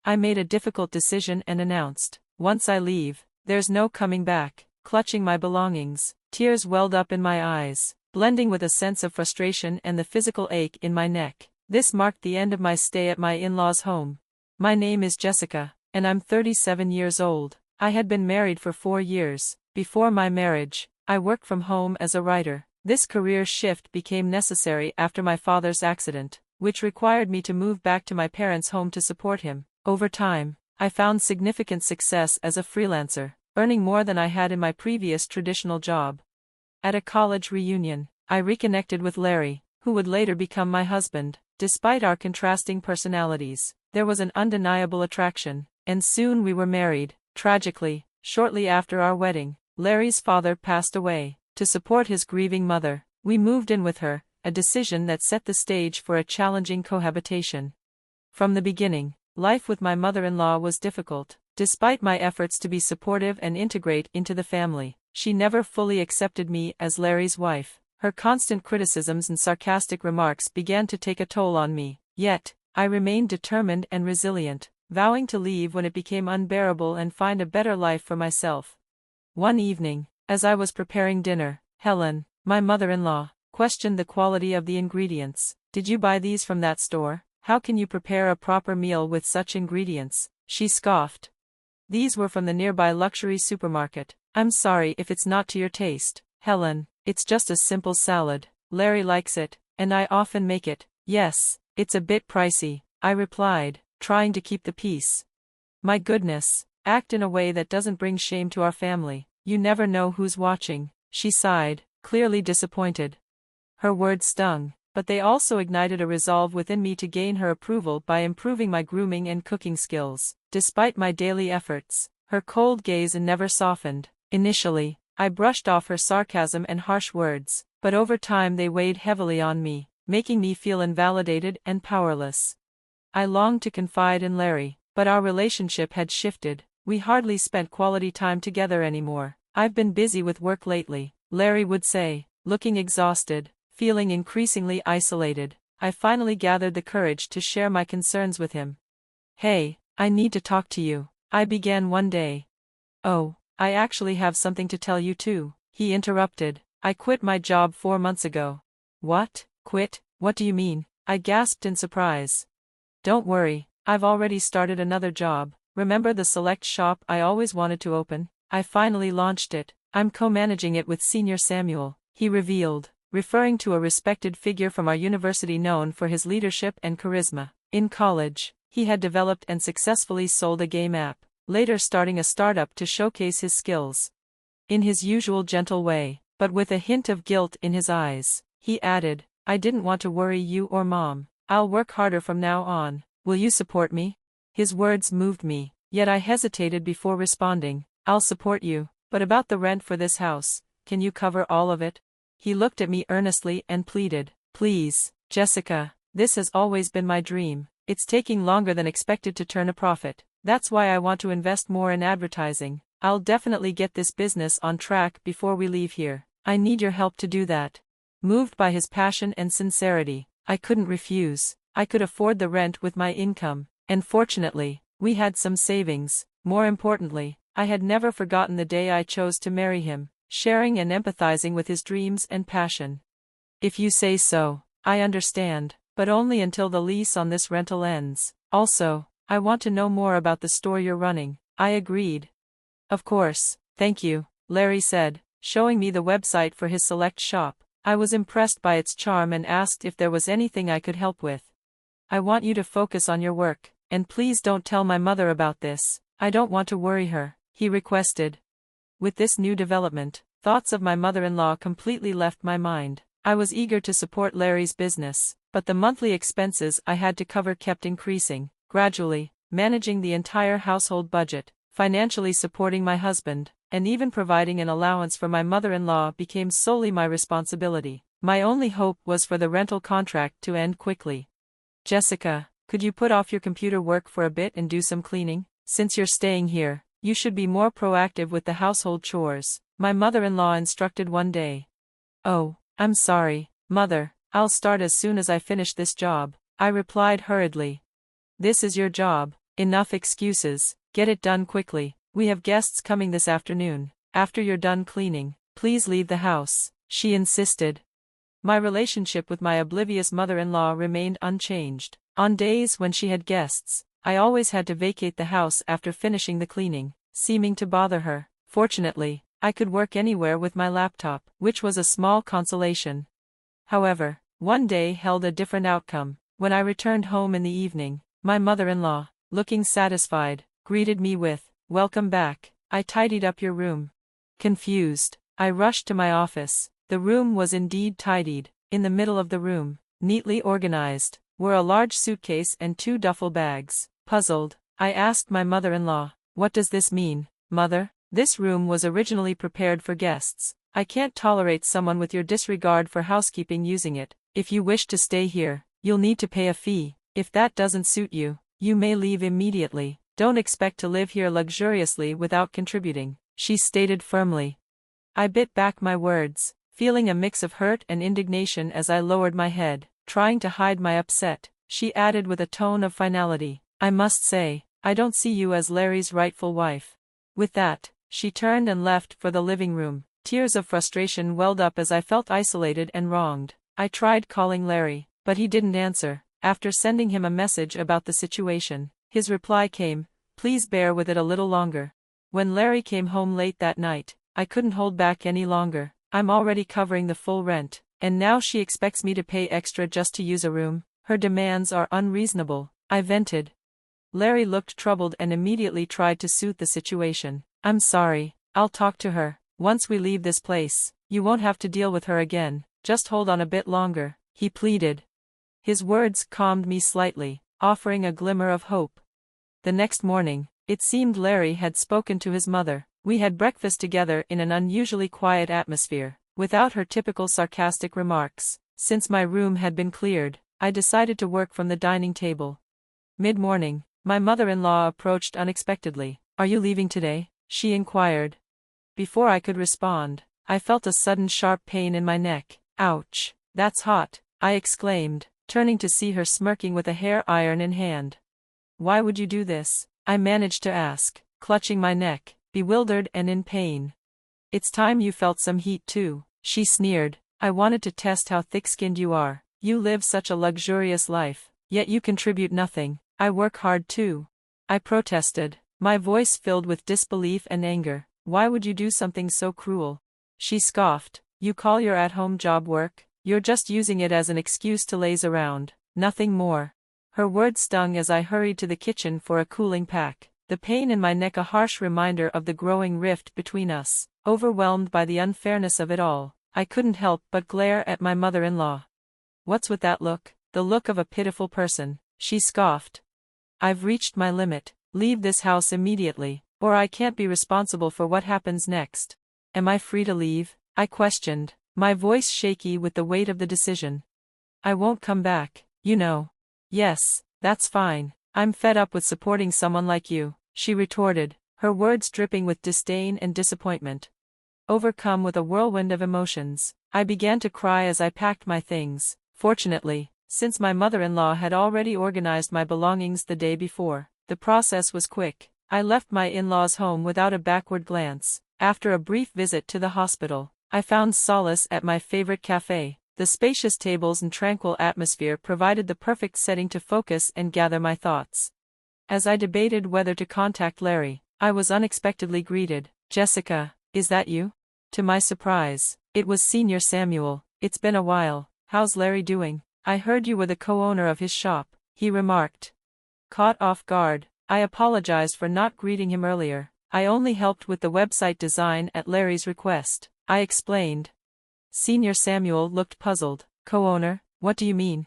I made a difficult decision and announced, "Once I leave, there's no coming back." Clutching my belongings, tears welled up in my eyes, blending with a sense of frustration and the physical ache in my neck. This marked the end of my stay at my in-laws' home. My name is Jessica, and I'm 37 years old. I had been married for 4 years. Before my marriage, I worked from home as a writer. This career shift became necessary after my father's accident, which required me to move back to my parents' home to support him. Over time, I found significant success as a freelancer, earning more than I had in my previous traditional job. At a college reunion, I reconnected with Larry, who would later become my husband. Despite our contrasting personalities, there was an undeniable attraction, and soon we were married. Tragically, shortly after our wedding, Larry's father passed away. To support his grieving mother, we moved in with her, a decision that set the stage for a challenging cohabitation. From the beginning, life with my mother-in-law was difficult. Despite my efforts to be supportive and integrate into the family, she never fully accepted me as Larry's wife. Her constant criticisms and sarcastic remarks began to take a toll on me. Yet, I remained determined and resilient, vowing to leave when it became unbearable and find a better life for myself. One evening, as I was preparing dinner, Helen, my mother-in-law, questioned the quality of the ingredients. "Did you buy these from that store? How can you prepare a proper meal with such ingredients?" she scoffed. "These were from the nearby luxury supermarket. I'm sorry if it's not to your taste, Helen. It's just a simple salad. Larry likes it, and I often make it." "Yes, it's a bit pricey," I replied, trying to keep the peace. "My goodness, act in a way that doesn't bring shame to our family. You never know who's watching," she sighed, clearly disappointed. Her words stung, but they also ignited a resolve within me to gain her approval by improving my grooming and cooking skills. Despite my daily efforts, her cold gaze never softened. Initially, I brushed off her sarcasm and harsh words, but over time they weighed heavily on me, making me feel invalidated and powerless. I longed to confide in Larry, but our relationship had shifted. We hardly spent quality time together anymore. "I've been busy with work lately," Larry would say, looking exhausted, feeling increasingly isolated. I finally gathered the courage to share my concerns with him. "Hey, I need to talk to you," I began one day. "Oh, I actually have something to tell you too," he interrupted. "I quit my job 4 months ago." "What? Quit? What do you mean?" I gasped in surprise. "Don't worry, I've already started another job. Remember the select shop I always wanted to open? I finally launched it. I'm co-managing it with Senior Samuel," he revealed, referring to a respected figure from our university known for his leadership and charisma. In college, he had developed and successfully sold a game app, later starting a startup to showcase his skills. In his usual gentle way, but with a hint of guilt in his eyes, he added, "I didn't want to worry you or Mom. I'll work harder from now on. Will you support me?" His words moved me, yet I hesitated before responding. "I'll support you, but about the rent for this house, can you cover all of it?" He looked at me earnestly and pleaded, "Please, Jessica, this has always been my dream. It's taking longer than expected to turn a profit. That's why I want to invest more in advertising. I'll definitely get this business on track before we leave here. I need your help to do that." Moved by his passion and sincerity, I couldn't refuse. I could afford the rent with my income, and fortunately, we had some savings. More importantly, I had never forgotten the day I chose to marry him, sharing and empathizing with his dreams and passion. "If you say so, I understand, but only until the lease on this rental ends. Also, I want to know more about the store you're running." I agreed. "Of course, thank you," Larry said, showing me the website for his select shop. I was impressed by its charm and asked if there was anything I could help with. "I want you to focus on your work, and please don't tell my mother about this. I don't want to worry her," he requested. With this new development, thoughts of my mother-in-law completely left my mind. I was eager to support Larry's business, but the monthly expenses I had to cover kept increasing. Gradually, managing the entire household budget, financially supporting my husband, and even providing an allowance for my mother-in-law became solely my responsibility. My only hope was for the rental contract to end quickly. "Jessica, could you put off your computer work for a bit and do some cleaning? Since you're staying here, you should be more proactive with the household chores," my mother-in-law instructed one day. "Oh, I'm sorry, Mother, I'll start as soon as I finish this job," I replied hurriedly. "This is your job," Enough excuses, get it done quickly. We have guests coming this afternoon. After you're done cleaning, please leave the house, she insisted. My relationship with my oblivious mother-in-law remained unchanged. On days when she had guests, I always had to vacate the house after finishing the cleaning, seeming to bother her. Fortunately, I could work anywhere with my laptop, which was a small consolation. However, one day held a different outcome. When I returned home in the evening, my mother-in-law, looking satisfied, greeted me with, "Welcome back, I tidied up your room." Confused, I rushed to my office. The room was indeed tidied. In the middle of the room, neatly organized, were a large suitcase and 2 duffel bags. Puzzled, I asked my mother-in-law, "What does this mean, Mother? This room was originally prepared for guests. I can't tolerate someone with your disregard for housekeeping using it. If you wish to stay here, you'll need to pay a fee. If that doesn't suit you, you may leave immediately. Don't expect to live here luxuriously without contributing," she stated firmly. I bit back my words, feeling a mix of hurt and indignation as I lowered my head, trying to hide my upset. She added with a tone of finality, "I must say, I don't see you as Larry's rightful wife." With that, she turned and left for the living room. Tears of frustration welled up as I felt isolated and wronged. I tried calling Larry, but he didn't answer. After sending him a message about the situation, his reply came, "Please bear with it a little longer." When Larry came home late that night, I couldn't hold back any longer. "I'm already covering the full rent, and now she expects me to pay extra just to use a room. Her demands are unreasonable," I vented. Larry looked troubled and immediately tried to soothe the situation. "I'm sorry, I'll talk to her. Once we leave this place, you won't have to deal with her again. Just hold on a bit longer," he pleaded. His words calmed me slightly, offering a glimmer of hope. The next morning, it seemed Larry had spoken to his mother. We had breakfast together in an unusually quiet atmosphere, without her typical sarcastic remarks. Since my room had been cleared, I decided to work from the dining table. Mid-morning, my mother-in-law approached unexpectedly. "Are you leaving today?" she inquired. Before I could respond, I felt a sudden sharp pain in my neck. "Ouch, that's hot," I exclaimed, turning to see her smirking with a hair iron in hand. "Why would you do this?" I managed to ask, clutching my neck, bewildered and in pain. "It's time you felt some heat too," she sneered. "I wanted to test how thick-skinned you are. You live such a luxurious life, yet you contribute nothing." "I work hard too," I protested, my voice filled with disbelief and anger. "Why would you do something so cruel?" She scoffed. "You call your at-home job work? You're just using it as an excuse to laze around, nothing more." Her words stung as I hurried to the kitchen for a cooling pack, the pain in my neck a harsh reminder of the growing rift between us. Overwhelmed by the unfairness of it all, I couldn't help but glare at my mother-in-law. "What's with that look?" "The look of a pitiful person," she scoffed. "I've reached my limit. Leave this house immediately, or I can't be responsible for what happens next." "Am I free to leave?" I questioned, my voice shaky with the weight of the decision. "I won't come back, you know." "Yes, that's fine. I'm fed up with supporting someone like you," she retorted, her words dripping with disdain and disappointment. Overcome with a whirlwind of emotions, I began to cry as I packed my things. Fortunately, since my mother-in-law had already organized my belongings the day before, the process was quick. I left my in-laws' home without a backward glance. After a brief visit to the hospital, I found solace at my favorite cafe. The spacious tables and tranquil atmosphere provided the perfect setting to focus and gather my thoughts. As I debated whether to contact Larry, I was unexpectedly greeted. "Jessica, is that you?" To my surprise, it was Senior Samuel. "It's been a while. How's Larry doing? I heard you were the co-owner of his shop," he remarked. Caught off guard, I apologized for not greeting him earlier. "I only helped with the website design at Larry's request," I explained. Senior Samuel looked puzzled. "Co-owner, what do you mean?"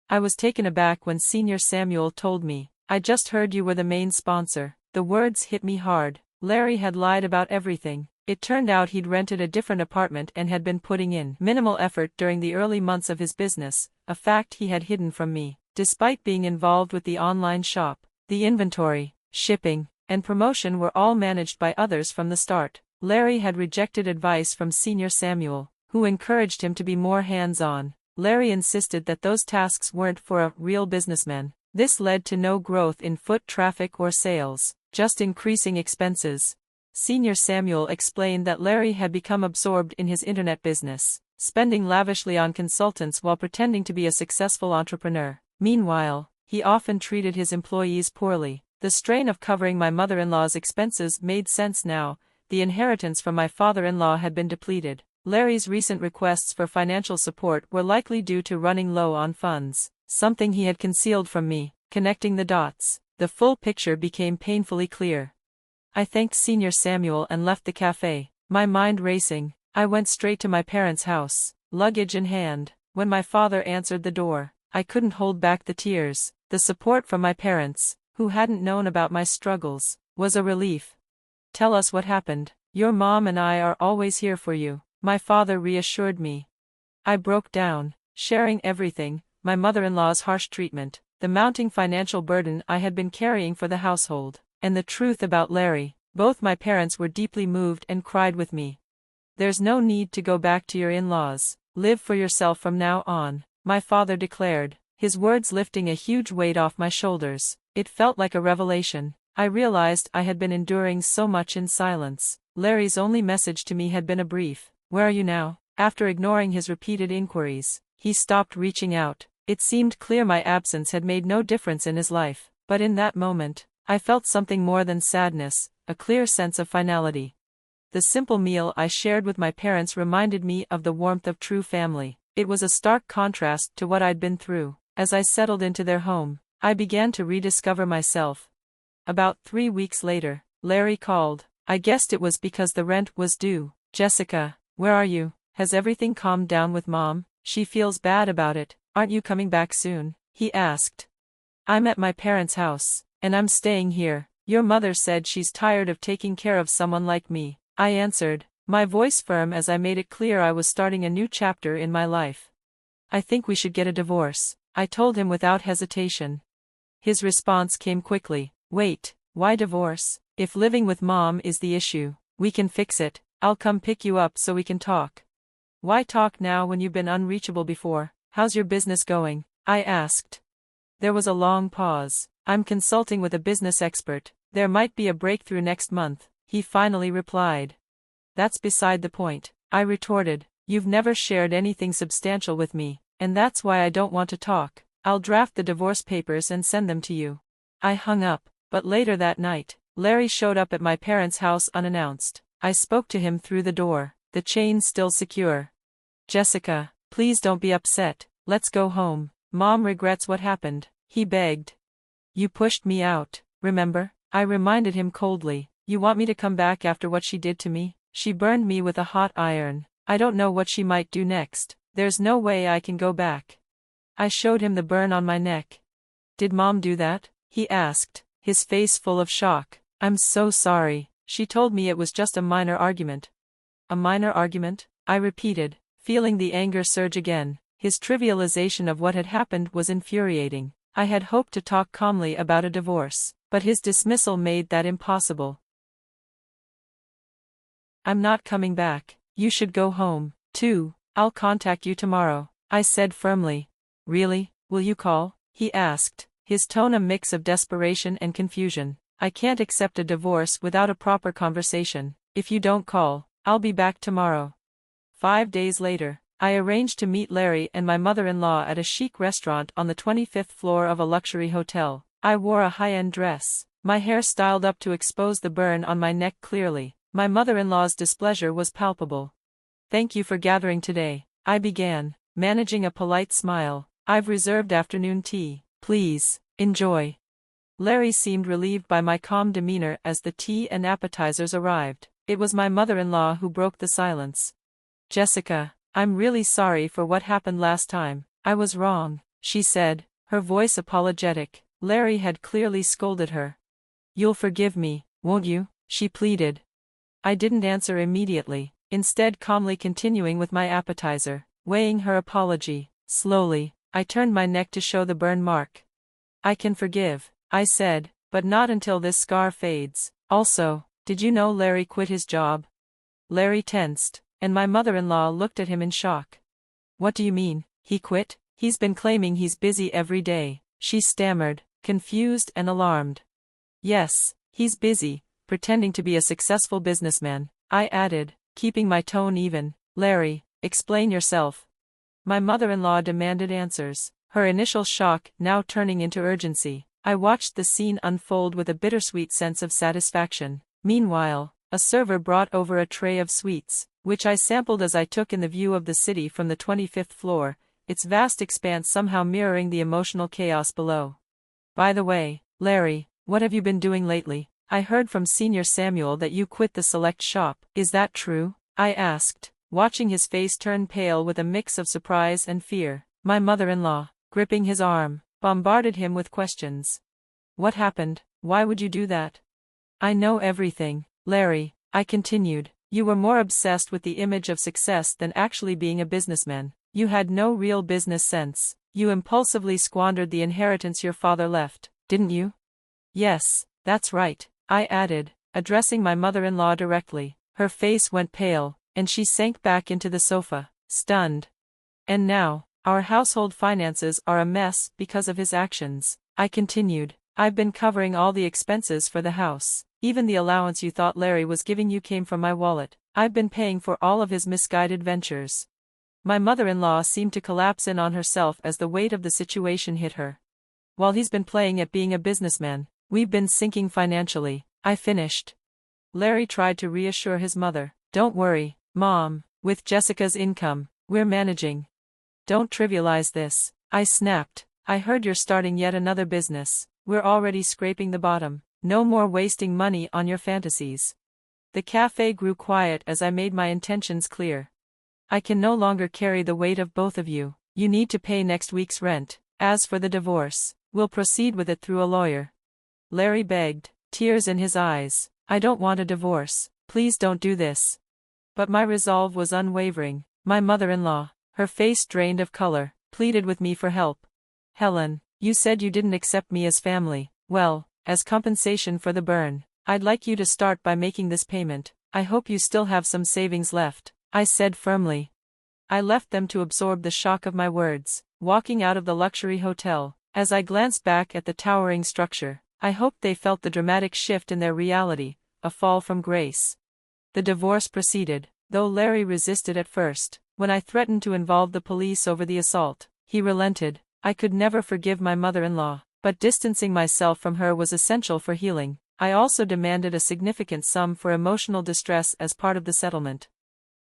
I was taken aback when Senior Samuel told me, "I just heard you were the main sponsor." The words hit me hard. Larry had lied about everything. It turned out he'd rented a different apartment and had been putting in minimal effort during the early months of his business, a fact he had hidden from me. Despite being involved with the online shop, the inventory, shipping, and promotion were all managed by others from the start. Larry had rejected advice from Senior Samuel, who encouraged him to be more hands-on. Larry insisted that those tasks weren't for a real businessman. This led to no growth in foot traffic or sales, just increasing expenses. Senior Samuel explained that Larry had become absorbed in his internet business, spending lavishly on consultants while pretending to be a successful entrepreneur. Meanwhile, he often treated his employees poorly. The strain of covering my mother-in-law's expenses made sense now. The inheritance from my father-in-law had been depleted. Larry's recent requests for financial support were likely due to running low on funds, something he had concealed from me. Connecting the dots, the full picture became painfully clear. I thanked Senior Samuel and left the cafe, my mind racing. I went straight to my parents' house, luggage in hand. When my father answered the door, I couldn't hold back the tears. The support from my parents, who hadn't known about my struggles, was a relief. "Tell us what happened. Your mom and I are always here for you," my father reassured me. I broke down, sharing everything: my mother-in-law's harsh treatment, the mounting financial burden I had been carrying for the household, and the truth about Larry. Both my parents were deeply moved and cried with me. "There's no need to go back to your in-laws. Live for yourself from now on," my father declared, his words lifting a huge weight off my shoulders. It felt like a revelation. I realized I had been enduring so much in silence. Larry's only message to me had been a brief, "Where are you now?" After ignoring his repeated inquiries, he stopped reaching out. It seemed clear my absence had made no difference in his life, but in that moment, I felt something more than sadness, a clear sense of finality. The simple meal I shared with my parents reminded me of the warmth of true family. It was a stark contrast to what I'd been through. As I settled into their home, I began to rediscover myself. About 3 weeks later, Larry called. I guessed it was because the rent was due. "Jessica, where are you? Has everything calmed down with Mom? She feels bad about it. Aren't you coming back soon?" he asked. "I'm at my parents' house, and I'm staying here. Your mother said she's tired of taking care of someone like me," I answered, my voice firm as I made it clear I was starting a new chapter in my life. "I think we should get a divorce," I told him without hesitation. His response came quickly. "Wait, why divorce? If living with Mom is the issue, we can fix it. I'll come pick you up so we can talk." "Why talk now when you've been unreachable before? How's your business going?" I asked. There was a long pause. "I'm consulting with a business expert. There might be a breakthrough next month," he finally replied. "That's beside the point," I retorted. "You've never shared anything substantial with me, and that's why I don't want to talk. I'll draft the divorce papers and send them to you." I hung up, but later that night, Larry showed up at my parents' house unannounced. I spoke to him through the door, the chain still secure. "Jessica, please don't be upset. Let's go home. Mom regrets what happened," he begged. "You pushed me out, remember?" I reminded him coldly. "You want me to come back after what she did to me? She burned me with a hot iron. I don't know what she might do next. There's no way I can go back." I showed him the burn on my neck. "Did Mom do that?" he asked, his face full of shock. "I'm so sorry. She told me it was just a minor argument." "A minor argument?" I repeated, feeling the anger surge again. His trivialization of what had happened was infuriating. I had hoped to talk calmly about a divorce, but his dismissal made that impossible. "I'm not coming back. You should go home, too. I'll contact you tomorrow," I said firmly. "Really? Will you call?" he asked, his tone a mix of desperation and confusion. "I can't accept a divorce without a proper conversation. If you don't call, I'll be back tomorrow." 5 days later, I arranged to meet Larry and my mother-in-law at a chic restaurant on the 25th floor of a luxury hotel. I wore a high-end dress, my hair styled up to expose the burn on my neck clearly. My mother-in-law's displeasure was palpable. "Thank you for gathering today," I began, managing a polite smile. "I've reserved afternoon tea. Please, enjoy." Larry seemed relieved by my calm demeanor as the tea and appetizers arrived. It was my mother-in-law who broke the silence. "Jessica, I'm really sorry for what happened last time. I was wrong," she said, her voice apologetic. Larry had clearly scolded her. "You'll forgive me, won't you?" she pleaded. I didn't answer immediately, instead calmly continuing with my appetizer, weighing her apology. Slowly, I turned my neck to show the burn mark. "I can forgive," I said, "but not until this scar fades. Also, did you know Larry quit his job?" Larry tensed, and my mother-in-law looked at him in shock. "What do you mean, he quit?" "He's been claiming he's busy every day. she stammered, confused and alarmed. Yes, he's busy, pretending to be a successful businessman, I added, keeping my tone even. Larry, explain yourself. My mother-in-law demanded answers, her initial shock now turning into urgency. I watched the scene unfold with a bittersweet sense of satisfaction. Meanwhile, a server brought over a tray of sweets, which I sampled as I took in the view of the city from the 25th floor, its vast expanse somehow mirroring the emotional chaos below. By the way, Larry, what have you been doing lately? I heard from Senior Samuel that you quit the select shop. Is that true? I asked, watching his face turn pale with a mix of surprise and fear. My mother-in-law, gripping his arm, bombarded him with questions. What happened? Why would you do that? I know everything, Larry, I continued. You were more obsessed with the image of success than actually being a businessman. You had no real business sense. You impulsively squandered the inheritance your father left, didn't you? Yes, that's right, I added, addressing my mother-in-law directly. Her face went pale, and she sank back into the sofa, stunned. And now, our household finances are a mess because of his actions, I continued. I've been covering all the expenses for the house. Even the allowance you thought Larry was giving you came from my wallet. I've been paying for all of his misguided ventures. My mother-in-law seemed to collapse in on herself as the weight of the situation hit her. While he's been playing at being a businessman, we've been sinking financially, I finished. Larry tried to reassure his mother. Don't worry, Mom, with Jessica's income, we're managing. Don't trivialize this, I snapped. I heard you're starting yet another business. We're already scraping the bottom. No more wasting money on your fantasies. The cafe grew quiet as I made my intentions clear. I can no longer carry the weight of both of you. You need to pay next week's rent. As for the divorce, we'll proceed with it through a lawyer. Larry begged, tears in his eyes. I don't want a divorce. Please don't do this. But my resolve was unwavering. My mother-in-law, her face drained of color, pleaded with me for help. Helen, you said you didn't accept me as family. Well, as compensation for the burn, I'd like you to start by making this payment. I hope you still have some savings left, I said firmly. I left them to absorb the shock of my words, walking out of the luxury hotel. As I glanced back at the towering structure, I hoped they felt the dramatic shift in their reality, a fall from grace. The divorce proceeded, though Larry resisted at first. When I threatened to involve the police over the assault, he relented. I could never forgive my mother-in-law, but distancing myself from her was essential for healing. I also demanded a significant sum for emotional distress as part of the settlement.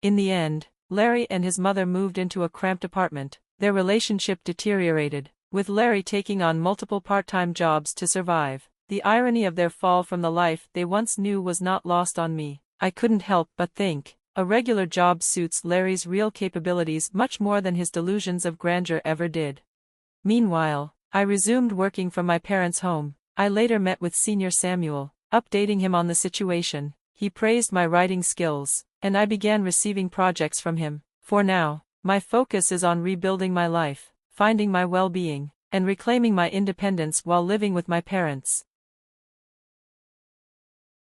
In the end, Larry and his mother moved into a cramped apartment. Their relationship deteriorated, with Larry taking on multiple part-time jobs to survive. The irony of their fall from the life they once knew was not lost on me. I couldn't help but think, a regular job suits Larry's real capabilities much more than his delusions of grandeur ever did. Meanwhile, I resumed working from my parents' home. I later met with Senior Samuel, updating him on the situation. He praised my writing skills, and I began receiving projects from him. For now, my focus is on rebuilding my life, finding my well-being, and reclaiming my independence while living with my parents.